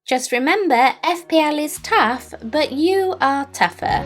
Just remember, FPL is tough, but you are tougher.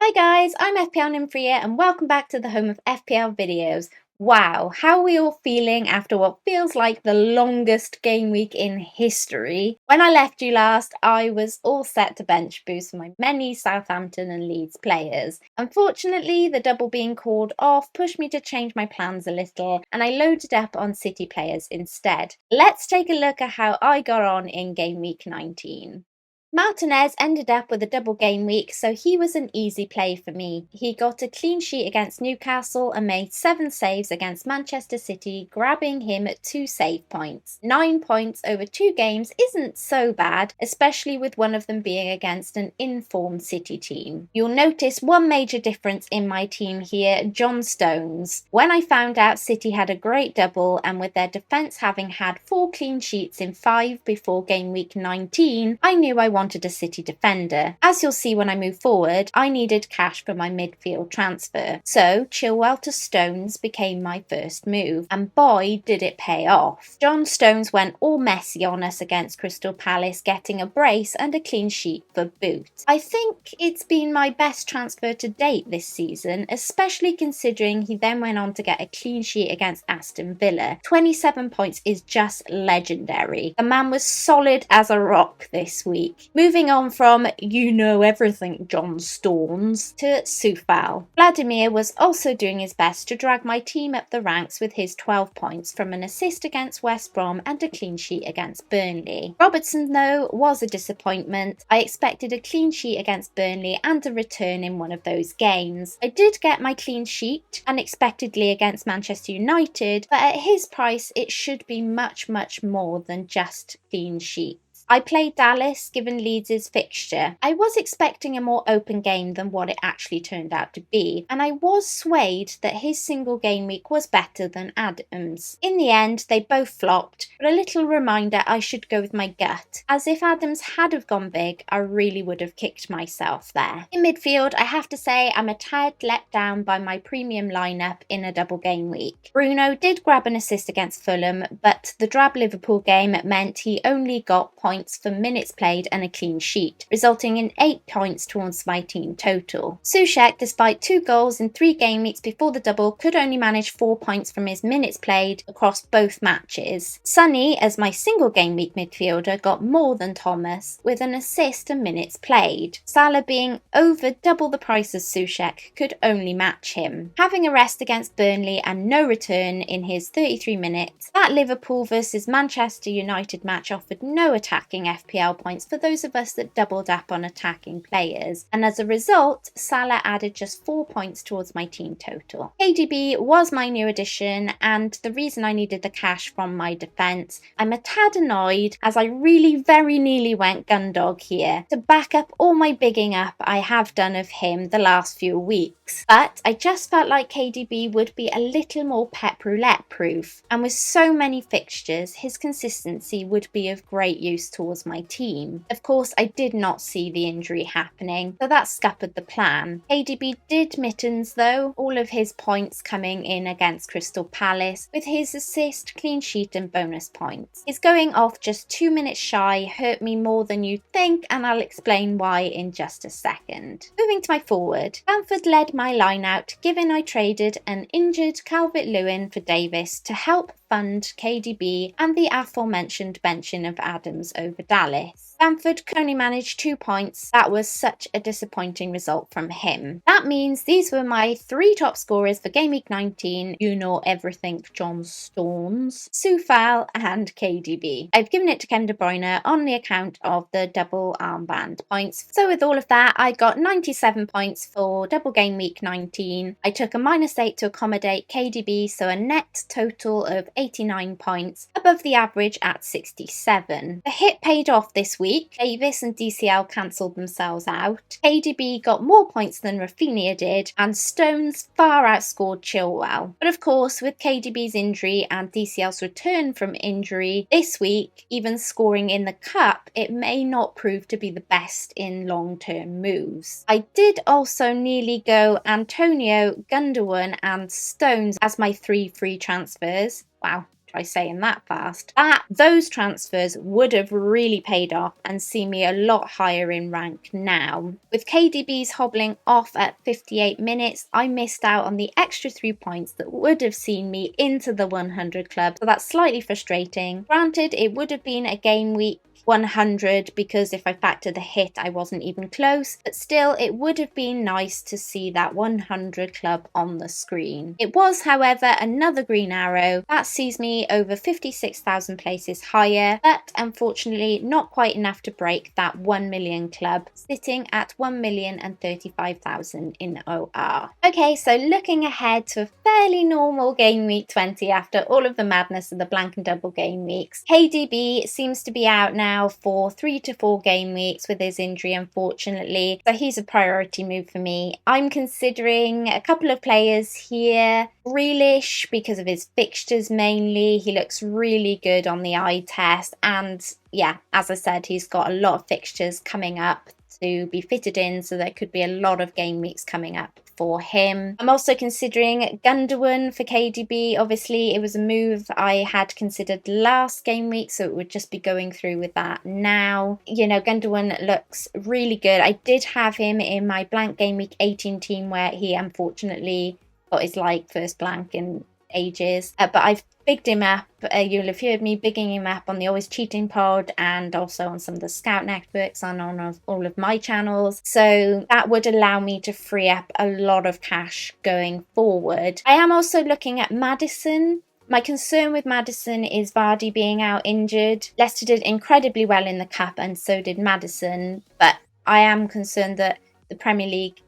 Hi guys, I'm FPL Nymphrya and welcome back to the home of FPL videos. Wow, how are we all feeling after what feels like the longest game week in history? When I left you last, I was all set to bench boost for my many Southampton and Leeds players. Unfortunately, the double being called off pushed me to change my plans a little, and I loaded up on City players instead. Let's take a look at how I got on in game week 19. Martinez ended up with a double game week, so he was an easy play for me. He got a clean sheet against Newcastle and made 7 saves against Manchester City, grabbing him at 2 save points. 9 points over 2 games isn't so bad, especially with one of them being against an informed City team. You'll notice one major difference in my team here, John Stones. When I found out City had a great double and with their defence having had 4 clean sheets in 5 before game week 19, I knew I wanted a City defender. As you'll see when I move forward, I needed cash for my midfield transfer, so Chilwell to Stones became my first move, and boy did it pay off. John Stones went all messy on us against Crystal Palace, getting a brace and a clean sheet for boot. I think it's been my best transfer to date this season, especially considering he then went on to get a clean sheet against Aston Villa. 27 points is just legendary. The man was solid as a rock this week. Moving on from you know everything John Stones to Soufal. Vladimir was also doing his best to drag my team up the ranks with his 12 points from an assist against West Brom and a clean sheet against Burnley. Robertson though was a disappointment. I expected a clean sheet against Burnley and a return in one of those games. I did get my clean sheet unexpectedly against Manchester United, but at his price it should be much more than just clean sheet. I played Dallas given Leeds' fixture. I was expecting a more open game than what it actually turned out to be, and I was swayed that his single game week was better than Adams. In the end, they both flopped, but a little reminder I should go with my gut, as if Adams had have gone big, I really would have kicked myself there. In midfield, I have to say I'm a tad let down by my premium lineup in a double game week. Bruno did grab an assist against Fulham, but the drab Liverpool game meant he only got points for minutes played and a clean sheet, resulting in 8 points towards my team total. Soucek, despite 2 goals in 3 game weeks before the double, could only manage 4 points from his minutes played across both matches. Sonny, as my single game week midfielder, got more than Thomas with an assist and minutes played. Salah, being over double the price as Soucek, could only match him. Having a rest against Burnley and no return in his 33 minutes, that Liverpool versus Manchester United match offered no attacking FPL points for those of us that doubled up on attacking players, and as a result, Salah added just 4 points towards my team total. KDB was my new addition, and the reason I needed the cash from my defence. I'm a tad annoyed as I really very nearly went Gundog here to back up all my bigging up I have done of him the last few weeks, but I just felt like KDB would be a little more pep roulette proof, and with so many fixtures, his consistency would be of great use towards my team. Of course, I did not see the injury happening, so that scuppered the plan. KDB did mittens though, all of his points coming in against Crystal Palace, with his assist, clean sheet and bonus points. His going off just 2 minutes shy hurt me more than you'd think, and I'll explain why in just a second. Moving to my forward, Bamford led my line out, given I traded an injured Calvert-Lewin for Davis to help fund KDB and the aforementioned benching of Adams over Dallas. Bamford could only manage 2 points. That was such a disappointing result from him. That means these were my 3 top scorers for game week 19. You know everything John Stones, Soufal and KDB. I've given it to Kevin De Bruyne on the account of the double armband points. So with all of that, I got 97 points for double game week 19. I took a -8 to accommodate KDB, so a net total of 89 points, above the average at 67. The hit paid off this week week, Davis and DCL cancelled themselves out. KDB got more points than Rafinha did, and Stones far outscored Chilwell. But of course, with KDB's injury and DCL's return from injury this week, even scoring in the cup, it may not prove to be the best in long-term moves. I did also nearly go Antonio, Gundogan and Stones as my 3 free transfers. Wow. Try saying that fast. Those transfers would have really paid off and see me a lot higher in rank now. With KDB's hobbling off at 58 minutes, I missed out on the extra 3 points that would have seen me into the 100 club, so that's slightly frustrating. Granted, it would have been a game week 100 because if I factor the hit I wasn't even close, but still it would have been nice to see that 100 club on the screen. It was, however, another green arrow that sees me over 56,000 places higher, but unfortunately not quite enough to break that 1 million club, sitting at 1,035,000 in OR. Okay, so looking ahead to a fairly normal game week 20 after all of the madness of the blank and double game weeks. KDB seems to be out now for 3 to 4 game weeks with his injury, unfortunately, so he's a priority move for me. I'm considering a couple of players here. Grealish, because of his fixtures mainly, he looks really good on the eye test, and yeah, as I said, he's got a lot of fixtures coming up to be fitted in, so there could be a lot of game weeks coming up for him. I'm also considering Gundogan for KDB. Obviously, it was a move I had considered last game week, so it would just be going through with that now. You know, Gundogan looks really good. I did have him in my blank game week 18 team where he unfortunately got his first blank in ages, but I've bigged him up. You'll have heard me bigging him up on the Always Cheating pod and also on some of the scout networks and on all of my channels, so that would allow me to free up a lot of cash going forward. I am also looking at Maddison. My concern with Maddison is Vardy being out injured. Leicester did incredibly well in the cup and so did Maddison, but I am concerned that the Premier League,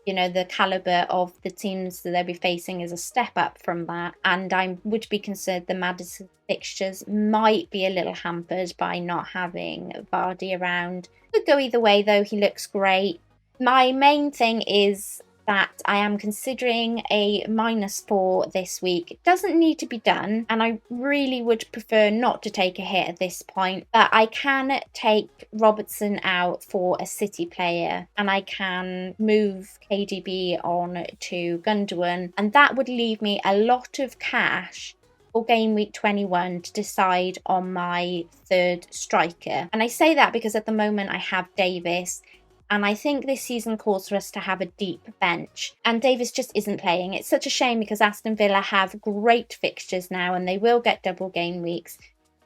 you know, the calibre of the teams that they'll be facing is a step up from that, and I would be concerned the Maddison fixtures might be a little hampered by not having Vardy around. Could go either way though, he looks great. My main thing is that I am considering a -4 this week. It doesn't need to be done, and I really would prefer not to take a hit at this point, but I can take Robertson out for a City player, and I can move KDB on to Gundogan, and that would leave me a lot of cash for game week 21 to decide on my third striker. And I say that because at the moment I have Davis, and I think this season calls for us to have a deep bench. And Davis just isn't playing. It's such a shame because Aston Villa have great fixtures now and they will get double game weeks.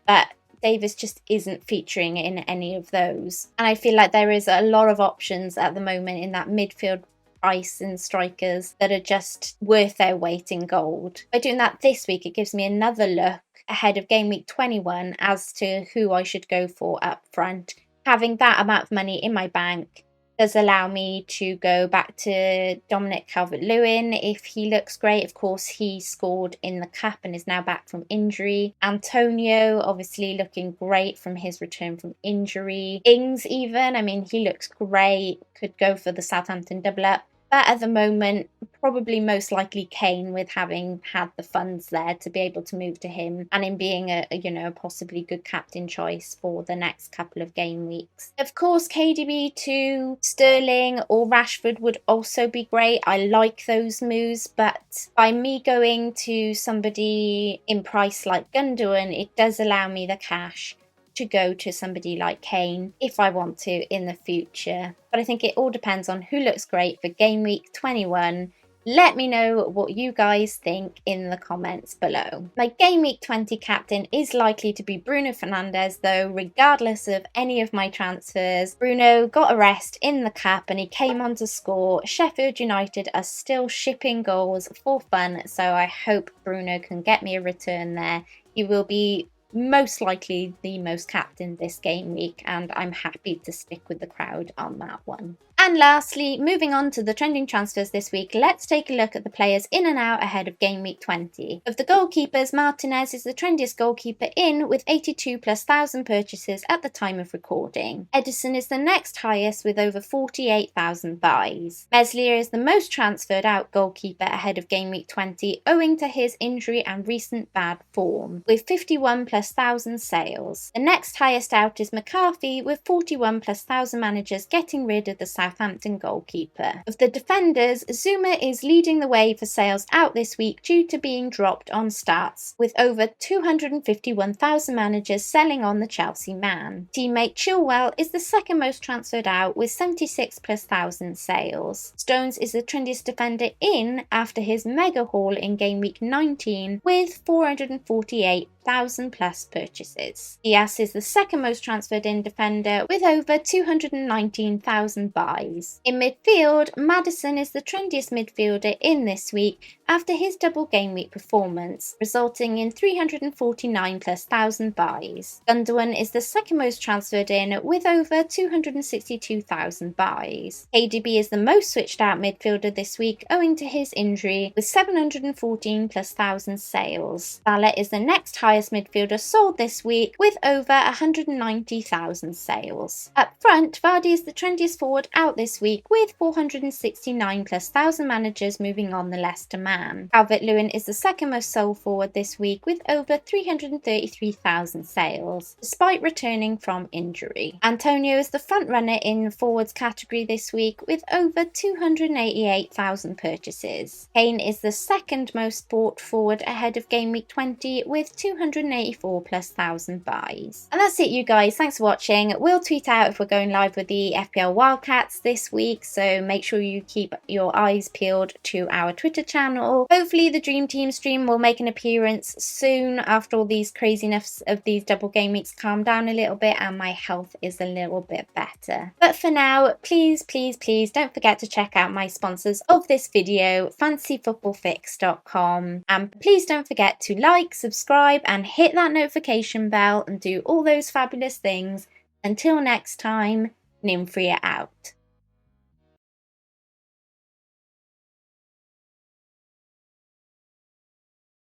But Davis just isn't featuring in any of those. And I feel like there is a lot of options at the moment in that midfield price and strikers that are just worth their weight in gold. By doing that this week, it gives me another look ahead of game week 21 as to who I should go for up front. Having that amount of money in my bank does allow me to go back to Dominic Calvert-Lewin if he looks great. Of course, he scored in the cup and is now back from injury. Antonio, obviously looking great from his return from injury. Ings even, I mean, he looks great. Could go for the Southampton double up. But at the moment, probably most likely Kane, with having had the funds there to be able to move to him and in being a possibly good captain choice for the next couple of game weeks. Of course, KDB to Sterling or Rashford would also be great. I like those moves, but by me going to somebody in price like Gundogan, it does allow me the cash to go to somebody like Kane if I want to in the future. But I think it all depends on who looks great for game week 21. Let me know what you guys think in the comments below. My game week 20 captain is likely to be Bruno Fernandes though, regardless of any of my transfers. Bruno got a rest in the cup and he came on to score. Sheffield United are still shipping goals for fun, so I hope Bruno can get me a return there. He will be most likely the most captain this game week, and I'm happy to stick with the crowd on that one. And lastly, moving on to the trending transfers this week, let's take a look at the players in and out ahead of Game Week 20. Of the goalkeepers, Martinez is the trendiest goalkeeper in with 82,000+ purchases at the time of recording. Edison is the next highest with over 48,000 buys. Meslier is the most transferred out goalkeeper ahead of Game Week 20 owing to his injury and recent bad form, with 51,000+ sales. The next highest out is McCarthy with 41,000+ managers getting rid of the Southampton goalkeeper. Of the defenders, Zuma is leading the way for sales out this week due to being dropped on stats, with over 251,000 managers selling on the Chelsea man. Teammate Chilwell is the second most transferred out with 76,000+ sales. Stones is the trendiest defender in after his mega haul in Game Week 19 with 448,000+ purchases. Diaz is the second most transferred in defender with over 219,000 buys. In midfield, Maddison is the trendiest midfielder in this week after his double game week performance, resulting in 349,000+ buys. Gundogan is the second most transferred in with over 262,000 buys. KDB is the most switched out midfielder this week owing to his injury with 714,000+ sales. Salah is the next highest midfielder sold this week with over 190,000 sales. Up front, Vardy is the trendiest forward out this week with 469,000+ managers moving on the Leicester man. Calvert-Lewin is the second most sold forward this week with over 333,000 sales, despite returning from injury. Antonio is the front runner in the forwards category this week with over 288,000 purchases. Kane is the second most bought forward ahead of Game Week 20 with 284,000+ buys. And that's it, you guys. Thanks for watching. We'll tweet out if we're going live with the FPL Wildcats this week, so make sure you keep your eyes peeled to our Twitter channel. Hopefully the Dream Team stream will make an appearance soon after all these craziness of these double game weeks calm down a little bit and my health is a little bit better. But for now, please don't forget to check out my sponsors of this video, fantasyfootballfix.com, and please don't forget to like, subscribe and hit that notification bell and do all those fabulous things. Until next time, Nymphria out.